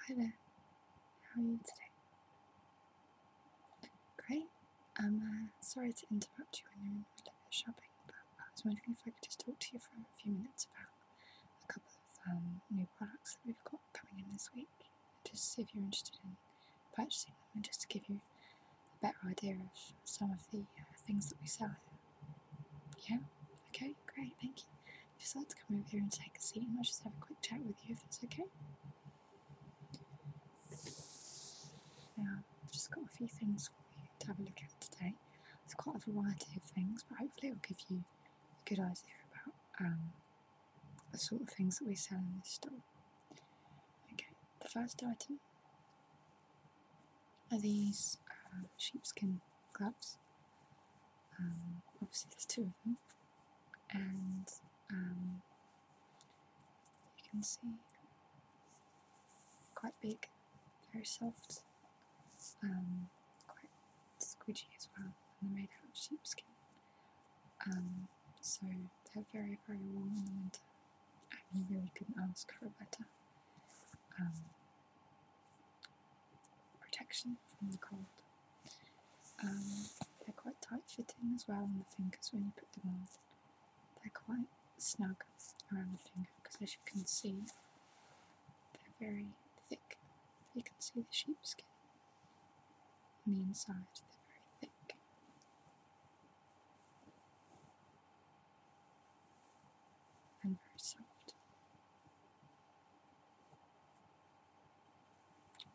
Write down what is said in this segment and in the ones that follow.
Hi there, how are you today? Great. Sorry to interrupt you when you're in the middle of your shopping, but I was wondering if I could just talk to you for a few minutes about a couple of new products that we've got coming in this week, just to see if you're interested in purchasing them and just to give you a better idea of some of the things that we sell here. Yeah? Okay, great, thank you. I'd just like to come over here and take a seat and I'll just have a quick chat with you if that's okay. Now, I've just got a few things for you to have a look at today. There's quite a variety of things, but hopefully it'll give you a good idea about the sort of things that we sell in this store. Okay, the first item are these sheepskin gloves. Obviously there's two of them, and you can see quite big, very soft, quite squidgy as well, and they're made out of sheepskin. So they're very, very warm in the winter, and you really couldn't ask for a better protection from the cold. They're quite tight fitting as well on the fingers when you put them on. They're quite snug around the finger because, as you can see, they're very thick. You can see the sheepskin on the inside, they're very thick. And very soft.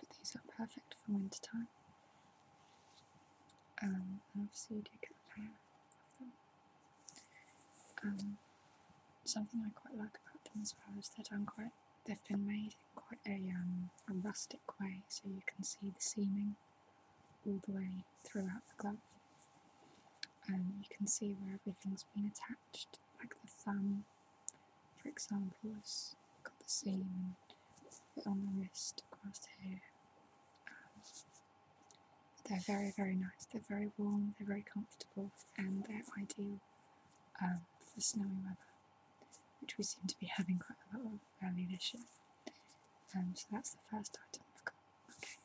But these are perfect for winter time. And obviously you do get a pair of them. Something I quite like about them as well is they've been made in quite a rustic way, so you can see the seaming all the way throughout the glove. You can see where everything's been attached, like the thumb, for example, has got the seam, and a bit on the wrist, across here. They're very, very nice. They're very warm, they're very comfortable, and they're ideal for snowy weather, which we seem to be having quite a lot of early this year. So that's the first item we've got. Okay.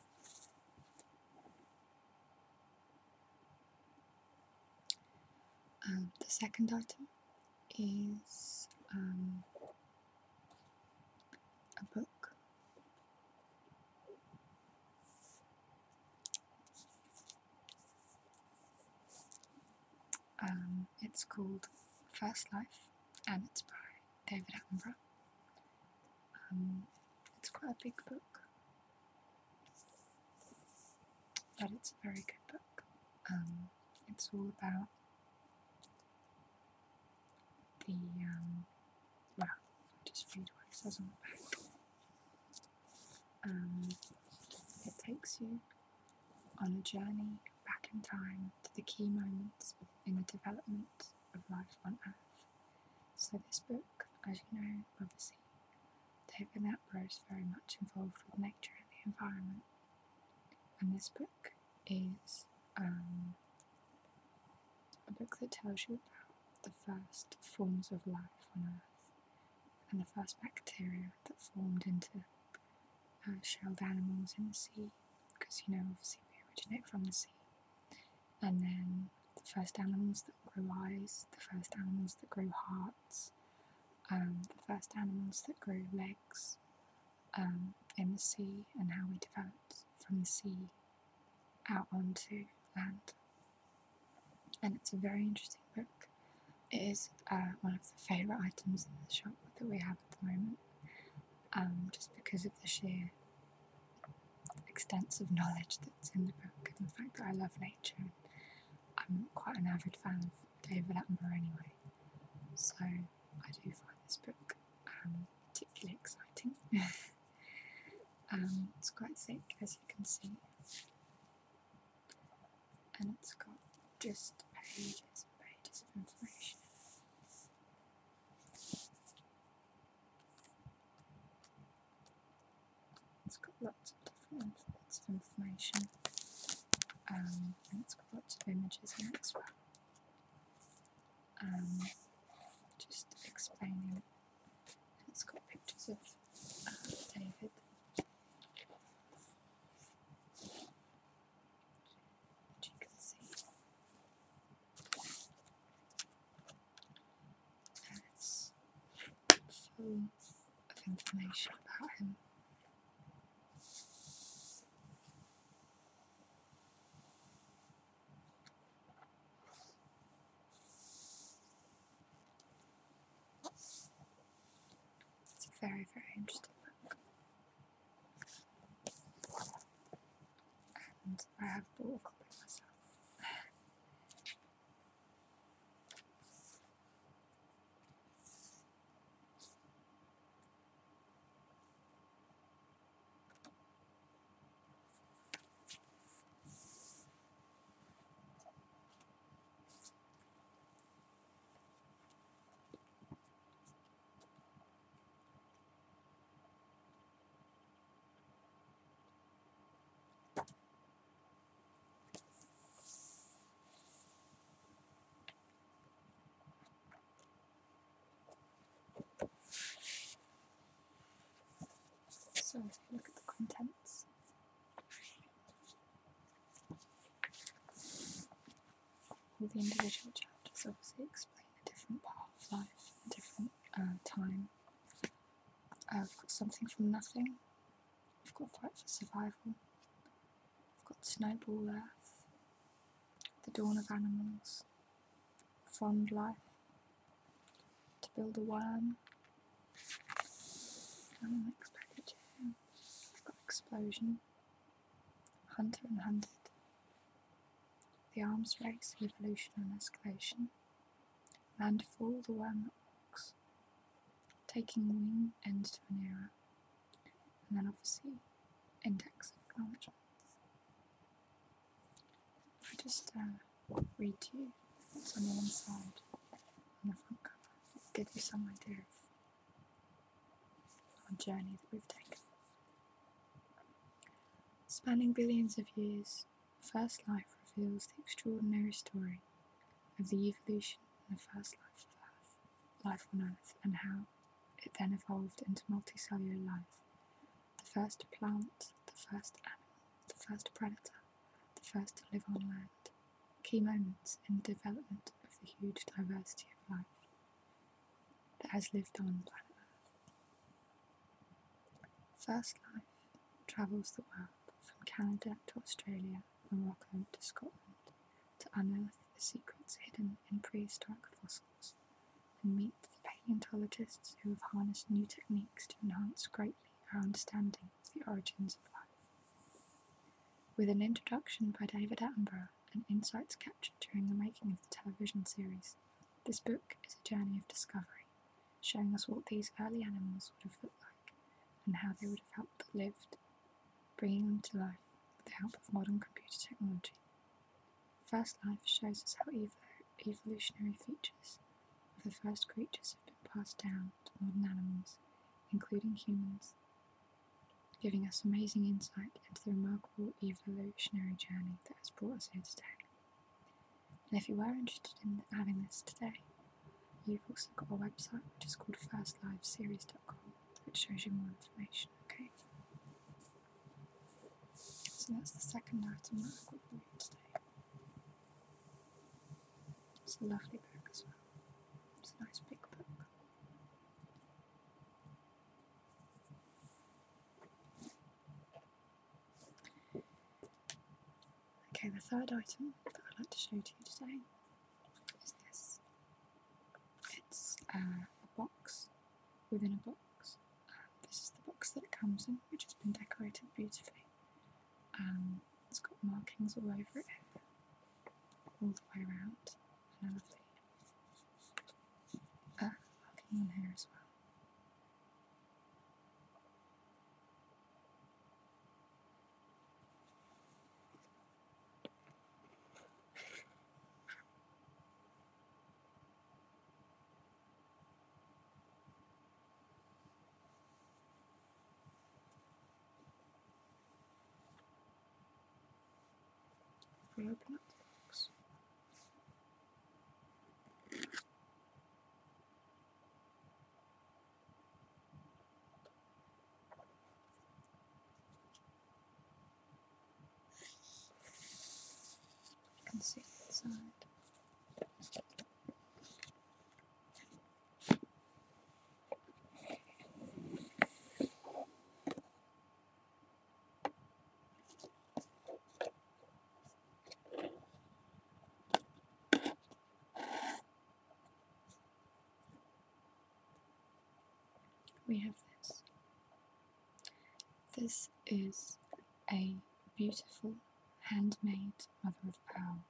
The second item is a book. It's called First Life, and it's by David Attenborough. It's quite a big book, but it's a very good book. It's all about the, well, I'll just read what it says on the back. It takes you on a journey back in time to the key moments in the development of life on Earth. So this book, as you know, obviously, David Attenborough is very much involved with nature and the environment. And this book is a book that tells you about the first forms of life on Earth and the first bacteria that formed into shelled animals in the sea, because, you know, obviously we originate from the sea. And then the first animals that grew eyes, the first animals that grew hearts, the first animals that grew legs in the sea, and how we developed from the sea out onto land. And it's a very interesting book. It is one of the favourite items in the shop that we have at the moment, just because of the sheer extensive knowledge that's in the book and the fact that I love nature. I'm quite an avid fan of David Attenborough anyway, so I do find this book particularly exciting. It's quite thick, as you can see, and it's got just pages and pages of information. It's got lots of different bits of information, and it's got lots of images in it as well. Just explaining. It's got pictures of David information about him. It's a very, very interesting book. And I have bought a copy myself. So if you look at the contents, all the individual chapters obviously explain a different part of life, a different time. I've got something from nothing, I've got fight for survival, I've got snowball earth, the dawn of animals, fond life, to build a worm, unexpected gem, I've got explosion, hunter and hunted, the arms race, evolution and escalation, landfall, the worm that walks, taking wing, ends to an era, and then obviously index of acknowledgements. If I just read to you what's on the inside on the front cover, it'll give you some idea of our journey that we've taken. Spanning billions of years, First Life reveals the extraordinary story of the evolution in the first life on Earth, and how it then evolved into multicellular life. The first plant, the first animal, the first predator, the first to live on land. Key moments in the development of the huge diversity of life that has lived on planet Earth. First Life travels the world from Canada to Australia, Morocco to Scotland, to unearth the secrets hidden in prehistoric fossils and meet the paleontologists who have harnessed new techniques to enhance greatly our understanding of the origins of life. With an introduction by David Attenborough and insights captured during the making of the television series, this book is a journey of discovery, showing us what these early animals would have looked like and how they would have lived, bringing them to life with the help of modern computer technology. First Life shows us how evolutionary features of the first creatures have been passed down to modern animals, including humans, giving us amazing insight into the remarkable evolutionary journey that has brought us here today. And if you are interested in having this today, you've also got a website which is called firstlifeseries.com, which shows you more information, okay? So that's the second item that I've got for you today. It's a lovely book as well. It's a nice big book. Okay, the third item that I'd like to show to you today is this. It's a box within a box. This is the box that it comes in, which has been decorated beautifully. It's got markings all over it here, all the way around, and a lovely marking on here as well. If we open up the box, you can see inside. we have this. This is a beautiful handmade mother of pearl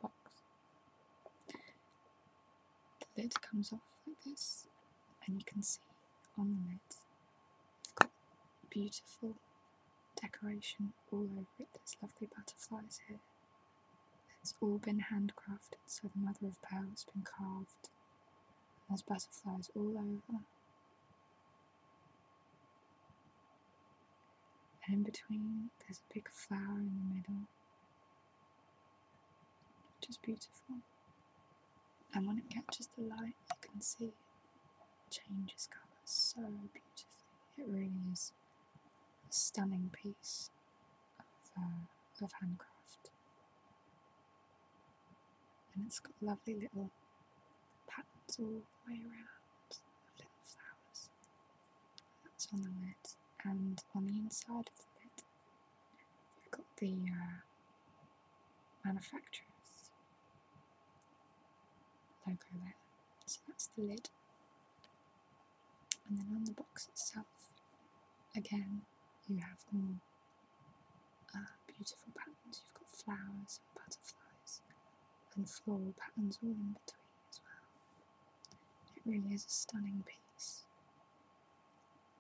box. The lid comes off like this, and you can see on the lid it's got beautiful decoration all over it. There's lovely butterflies here. It's all been handcrafted, so the mother of pearl has been carved. There's butterflies all over. And in between, there's a big flower in the middle, which is beautiful. And when it catches the light, you can see it changes colour so beautifully. It really is a stunning piece of handcraft. And it's got lovely little patterns all the way around of little flowers. That's on the lid. And on the inside of the lid, you've got the manufacturer's logo there. So that's the lid. And then on the box itself, again, you have more beautiful patterns. You've got flowers and butterflies and floral patterns all in between as well. It really is a stunning piece.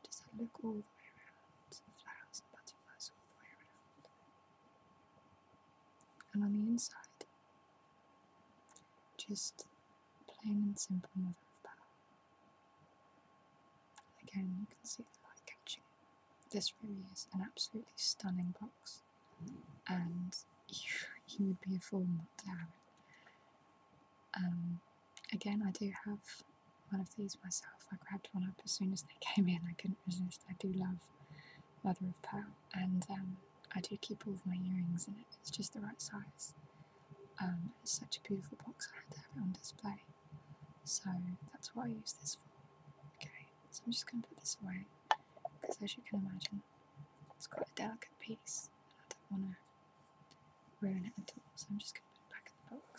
Just look all the way around, the flowers and butterflies all the way around. And on the inside, just plain and simple mother of pearl. Again, you can see the light catching it. This really is an absolutely stunning box, and you would be a fool not to have it. Again, I do have one of these myself. I grabbed one up as soon as they came in. I couldn't resist. I do love mother of pearl, and I do keep all of my earrings in it. It's just the right size. It's such a beautiful box. I had to have it on display, so that's what I use this for. Okay, so I'm just going to put this away, because as you can imagine, it's quite a delicate piece, and I don't want to ruin it at all, so I'm just going to put it back in the box.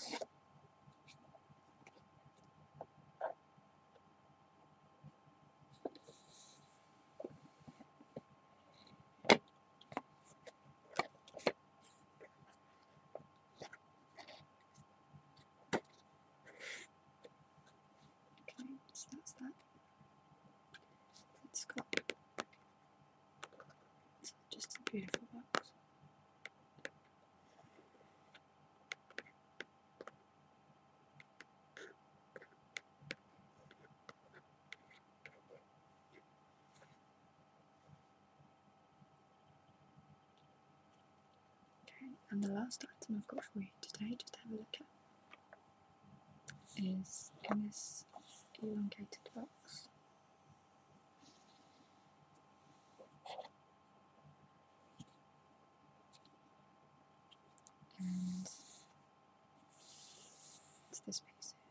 Okay, so that's that. It's got just a beautiful box. Okay, and the last item I've got for you today, just to have a look at, is in this elongated box. And it's this piece here.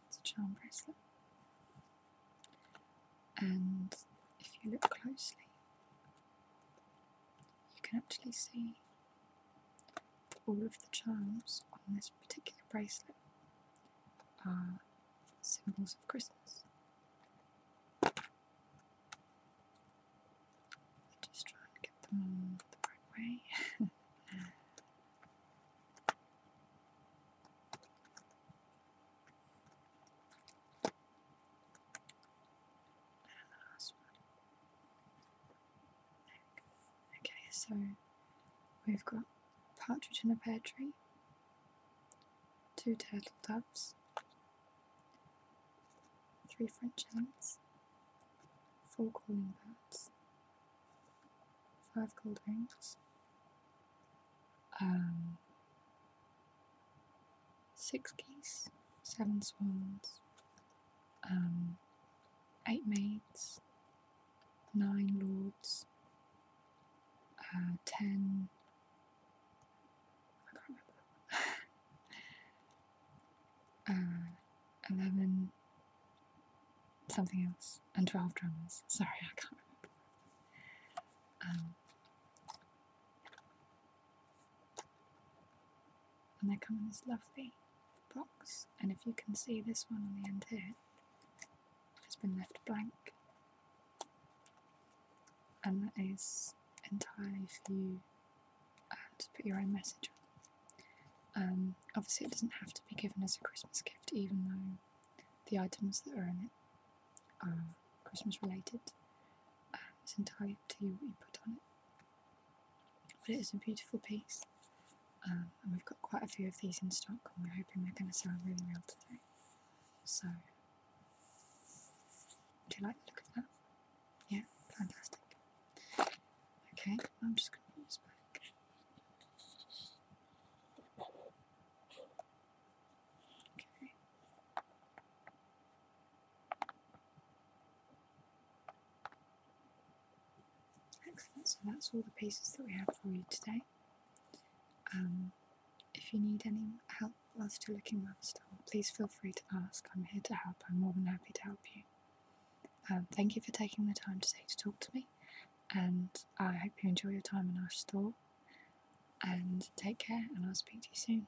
It's a charm bracelet. And if you look closely, you can actually see all of the charms on this particular bracelet are symbols of Christmas. Just try and get them on the right way. And the last one. Okay, so we've got partridge in a pear tree, 2 turtle doves, 3 French hens, 4 calling birds, 5 gold rings, 6 geese, 7 swans, 8 maids, 9 lords, 10, I can't remember, 11, something else, and 12 drummers. Sorry, I can't remember. And they come in this lovely box, and if you can see this one on the end here, has been left blank, and that is entirely for you to put your own message on. Obviously it doesn't have to be given as a Christmas gift, even though the items that are in it are Christmas related. It's entirely up to you what you put on it, but it is a beautiful piece, and we've got quite a few of these in stock, and we're hoping they're going to sell really well today. So, do you like the look of that? Yeah, fantastic. Okay, I'm just going to put this back. Okay. Excellent, so that's all the pieces that we have for you today. If you need any help whilst you're looking at the store, please feel free to ask. I'm here to help. I'm more than happy to help you. Thank you for taking the time today to talk to me, and I hope you enjoy your time in our store, and take care, and I'll speak to you soon.